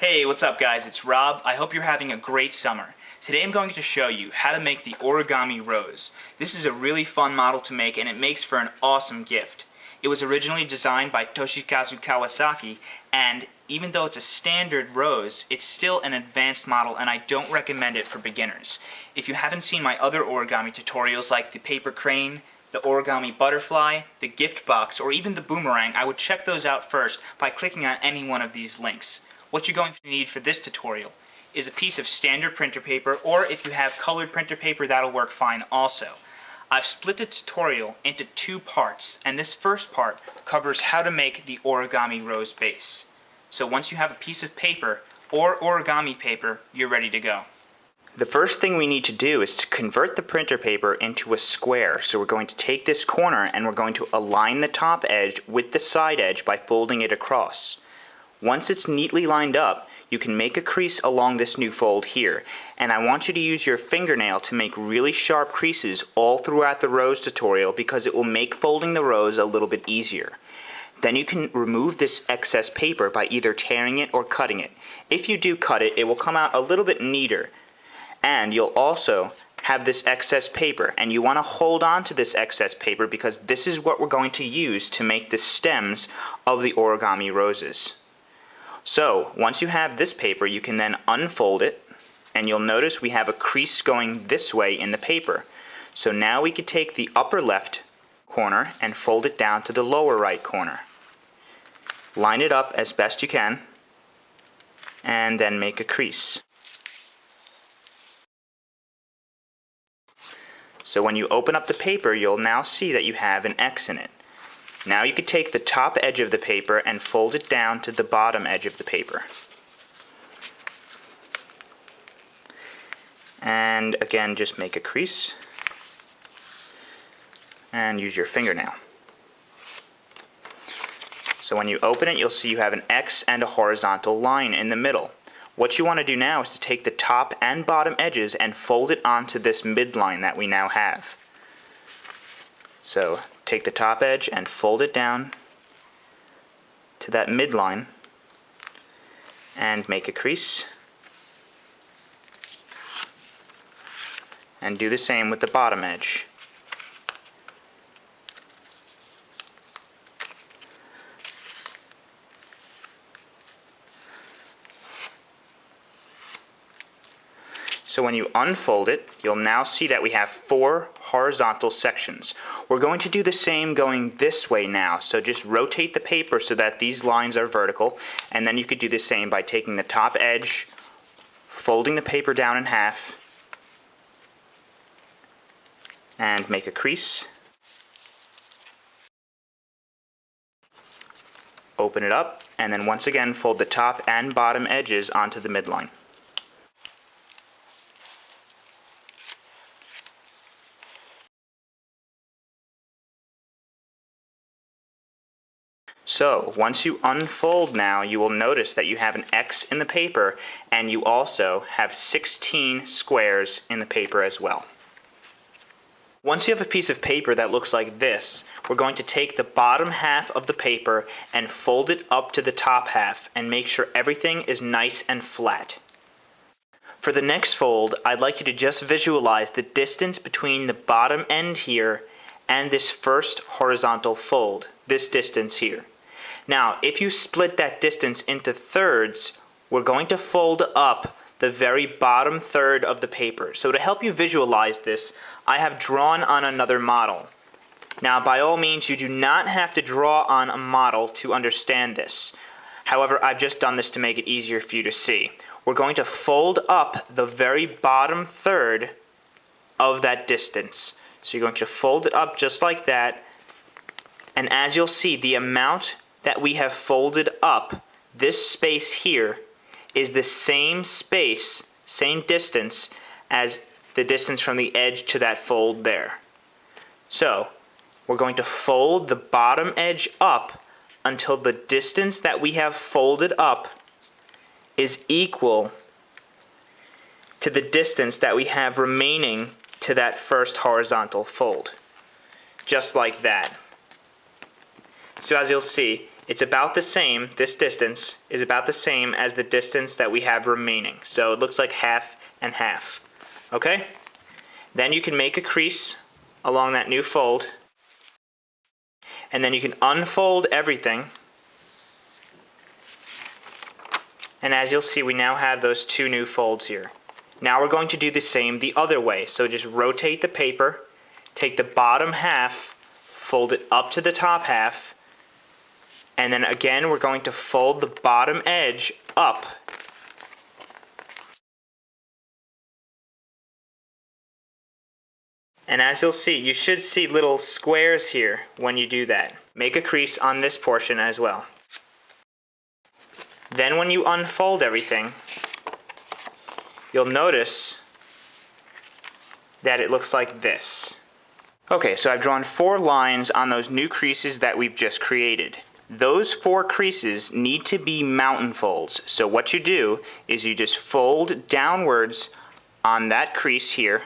Hey, what's up guys? It's Rob. I hope you're having a great summer. Today I'm going to show you how to make the Origami Rose. This is a really fun model to make and it makes for an awesome gift. It was originally designed by Toshikazu Kawasaki, and even though it's a standard rose, it's still an advanced model and I don't recommend it for beginners. If you haven't seen my other origami tutorials like the paper crane, the origami butterfly, the gift box, or even the boomerang, I would check those out first by clicking on any one of these links. What you're going to need for this tutorial is a piece of standard printer paper, or if you have colored printer paper, that'll work fine also. I've split the tutorial into two parts, and this first part covers how to make the Origami Rose Base. So once you have a piece of paper or origami paper, you're ready to go. The first thing we need to do is to convert the printer paper into a square. So we're going to take this corner and we're going to align the top edge with the side edge by folding it across. Once it's neatly lined up, you can make a crease along this new fold here. And I want you to use your fingernail to make really sharp creases all throughout the rose tutorial because it will make folding the rose a little bit easier. Then you can remove this excess paper by either tearing it or cutting it. If you do cut it, it will come out a little bit neater. And you'll also have this excess paper, and you want to hold on to this excess paper because this is what we're going to use to make the stems of the origami roses. So once you have this paper, you can then unfold it, and you'll notice we have a crease going this way in the paper. So now we could take the upper left corner and fold it down to the lower right corner. Line it up as best you can, and then make a crease. So when you open up the paper, you'll now see that you have an X in it. Now you could take the top edge of the paper and fold it down to the bottom edge of the paper. And again, just make a crease and use your fingernail. So when you open it, you'll see you have an X and a horizontal line in the middle. What you want to do now is to take the top and bottom edges and fold it onto this midline that we now have. So take the top edge and fold it down to that midline and make a crease. And do the same with the bottom edge. So when you unfold it, you'll now see that we have 4 horizontal sections. We're going to do the same going this way now, so just rotate the paper so that these lines are vertical, and then you could do the same by taking the top edge, folding the paper down in half, and make a crease. Open it up, and then once again fold the top and bottom edges onto the midline. So once you unfold now, you will notice that you have an X in the paper, and you also have 16 squares in the paper as well. Once you have a piece of paper that looks like this, we're going to take the bottom half of the paper and fold it up to the top half and make sure everything is nice and flat. For the next fold, I'd like you to just visualize the distance between the bottom end here and this first horizontal fold, this distance here. Now, if you split that distance into thirds, we're going to fold up the very bottom third of the paper. So to help you visualize this, I have drawn on another model. Now, by all means, you do not have to draw on a model to understand this. However, I've just done this to make it easier for you to see. We're going to fold up the very bottom third of that distance. So you're going to fold it up just like that, and as you'll see, the amount that we have folded up, this space here, is the same space, same distance as the distance from the edge to that fold there. So we're going to fold the bottom edge up until the distance that we have folded up is equal to the distance that we have remaining to that first horizontal fold. Just like that. So as you'll see, it's about the same, this distance is about the same as the distance that we have remaining. So it looks like half and half. Okay? Then you can make a crease along that new fold. And then you can unfold everything. And as you'll see, we now have those two new folds here. Now we're going to do the same the other way. So just rotate the paper, take the bottom half, fold it up to the top half, and then again we're going to fold the bottom edge up. And as you'll see, you should see little squares here when you do that. Make a crease on this portion as well. Then when you unfold everything, you'll notice that it looks like this. Okay, so I've drawn 4 lines on those new creases that we've just created. Those 4 creases need to be mountain folds. So what you do is you just fold downwards on that crease here.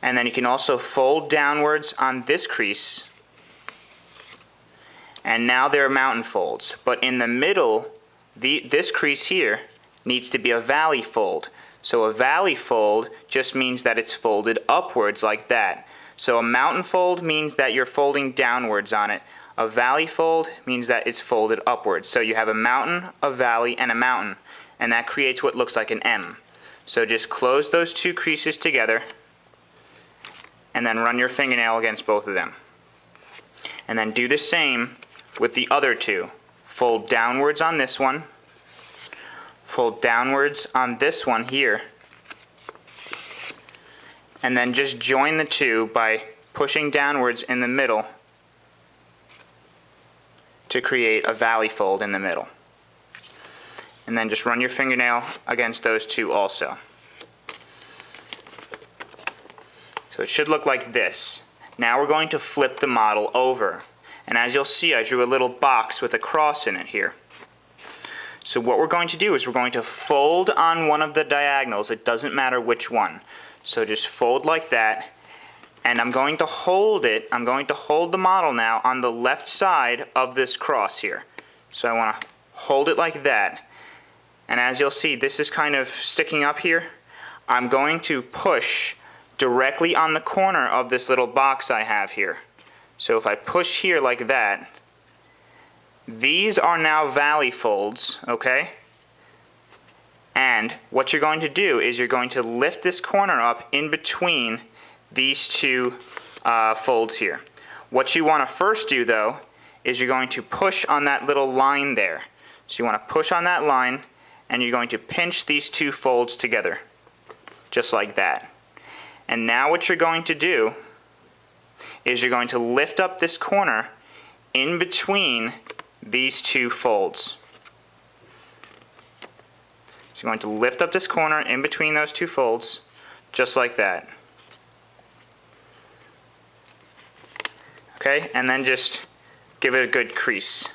And then you can also fold downwards on this crease. And now they're mountain folds. But in the middle, this crease here needs to be a valley fold. So a valley fold just means that it's folded upwards like that. So a mountain fold means that you're folding downwards on it. A valley fold means that it's folded upwards. So you have a mountain, a valley, and a mountain. And that creates what looks like an M. So just close those 2 creases together and then run your fingernail against both of them. And then do the same with the other 2. Fold downwards on this one. Fold downwards on this one here. And then just join the 2 by pushing downwards in the middle to create a valley fold in the middle. And then just run your fingernail against those 2 also. So it should look like this. Now we're going to flip the model over. And as you'll see, I drew a little box with a cross in it here. So what we're going to do is we're going to fold on one of the diagonals. It doesn't matter which one. So just fold like that. And I'm going to hold it. I'm going to hold the model now on the left side of this cross here. So I want to hold it like that. And as you'll see, this is kind of sticking up here. I'm going to push directly on the corner of this little box I have here. So if I push here like that, these are now valley folds, okay? And what you're going to do is you're going to lift this corner up in between these 2 folds here. What you want to first do though is you're going to push on that little line there. So you want to push on that line and you're going to pinch these 2 folds together, just like that. And now what you're going to do is you're going to lift up this corner in between these 2 folds. So you're going to lift up this corner in between those 2 folds, just like that. Okay, and then just give it a good crease.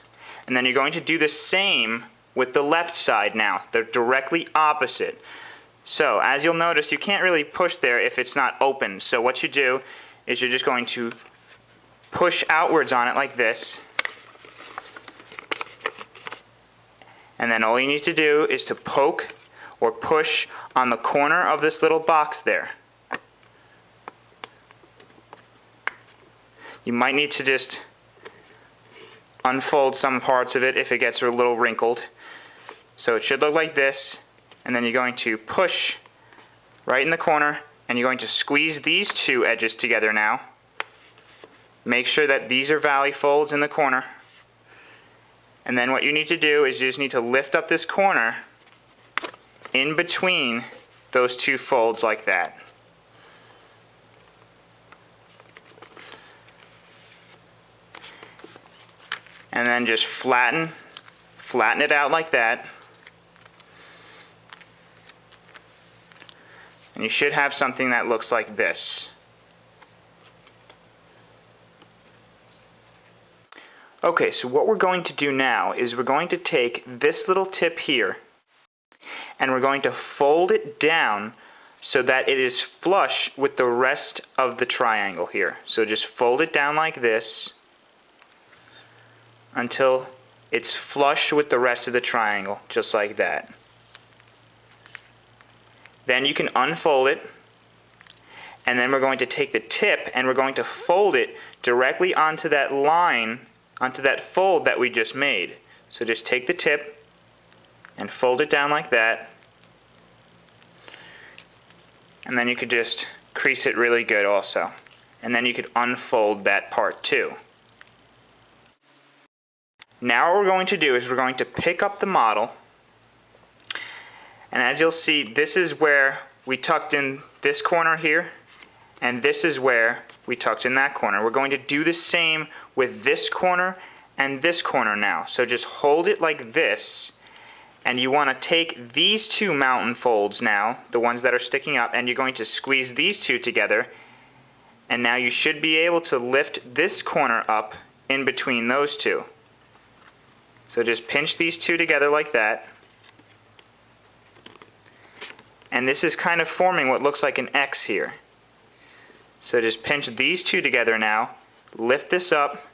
And then you're going to do the same with the left side now. They're directly opposite. So as you'll notice, you can't really push there if it's not open. So what you do is you're just going to push outwards on it like this. And then all you need to do is to poke or push on the corner of this little box there. You might need to just unfold some parts of it if it gets a little wrinkled. So it should look like this. And then you're going to push right in the corner and you're going to squeeze these 2 edges together now. Make sure that these are valley folds in the corner. And then what you need to do is you just need to lift up this corner in between those 2 folds like that. And then just flatten it out like that. And you should have something that looks like this. Okay, so what we're going to do now is we're going to take this little tip here and we're going to fold it down so that it is flush with the rest of the triangle here. So just fold it down like this. until it's flush with the rest of the triangle, just like that. Then you can unfold it, and then we're going to take the tip and we're going to fold it directly onto that line, onto that fold that we just made. So just take the tip and fold it down like that, and then you could just crease it really good also. And then you could unfold that part too. Now what we're going to do is we're going to pick up the model, and as you'll see, this is where we tucked in this corner here, and this is where we tucked in that corner. We're going to do the same with this corner and this corner now. So just hold it like this, and you want to take these two mountain folds now, the ones that are sticking up, and you're going to squeeze these two together, and now you should be able to lift this corner up in between those two. So just pinch these two together like that, and this is kind of forming what looks like an X here. So just pinch these two together now, lift this up,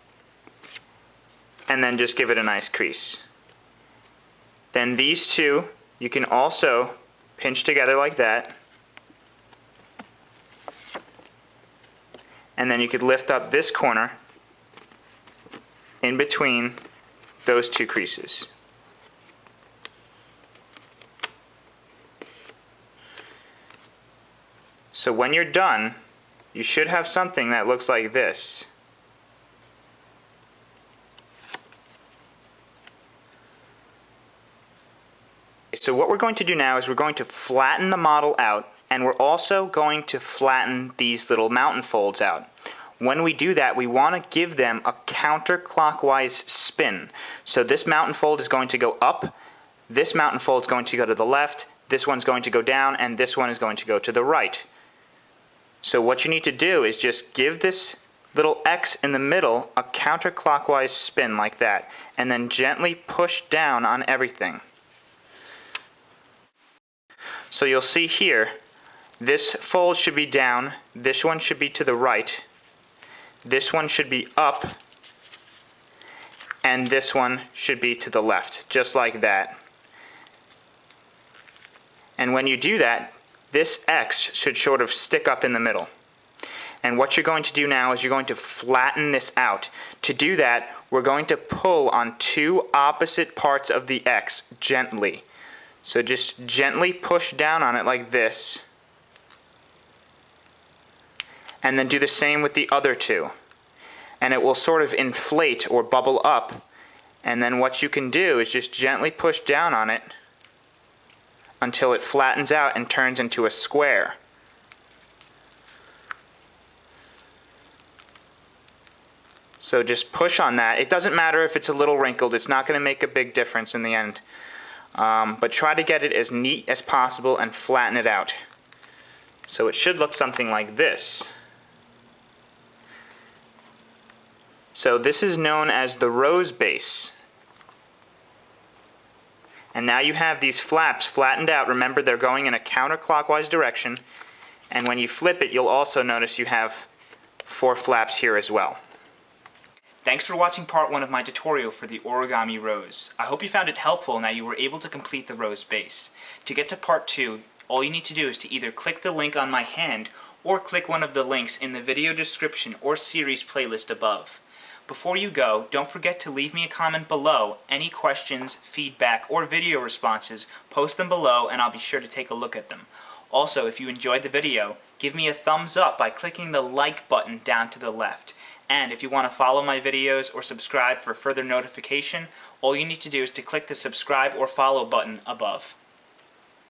and then just give it a nice crease. Then these two you can also pinch together like that, and then you could lift up this corner in between those two creases. So when you're done, you should have something that looks like this. So what we're going to do now is we're going to flatten the model out, and we're also going to flatten these little mountain folds out. When we do that, we want to give them a counterclockwise spin. So this mountain fold is going to go up, this mountain fold is going to go to the left, this one's going to go down, and this one is going to go to the right. So what you need to do is just give this little X in the middle a counterclockwise spin like that, and then gently push down on everything. So you'll see here, this fold should be down, this one should be to the right, this one should be up, and this one should be to the left, just like that. And when you do that, this X should sort of stick up in the middle. And what you're going to do now is you're going to flatten this out. To do that, we're going to pull on two opposite parts of the X gently. So just gently push down on it like this, and then do the same with the other two. And it will sort of inflate or bubble up, and then what you can do is just gently push down on it until it flattens out and turns into a square. So just push on that. It doesn't matter if it's a little wrinkled, it's not going to make a big difference in the end. But try to get it as neat as possible and flatten it out. So it should look something like this. So this is known as the rose base. And now you have these flaps flattened out. Remember, they're going in a counterclockwise direction. And when you flip it, you'll also notice you have 4 flaps here as well. Thanks for watching part 1 of my tutorial for the origami rose. I hope you found it helpful and that you were able to complete the rose base. To get to part 2, all you need to do is to either click the link on my hand or click one of the links in the video description or series playlist above. Before you go, don't forget to leave me a comment below. Any questions, feedback, or video responses, post them below and I'll be sure to take a look at them. Also, if you enjoyed the video, give me a thumbs up by clicking the like button down to the left. And if you want to follow my videos or subscribe for further notification, all you need to do is to click the subscribe or follow button above.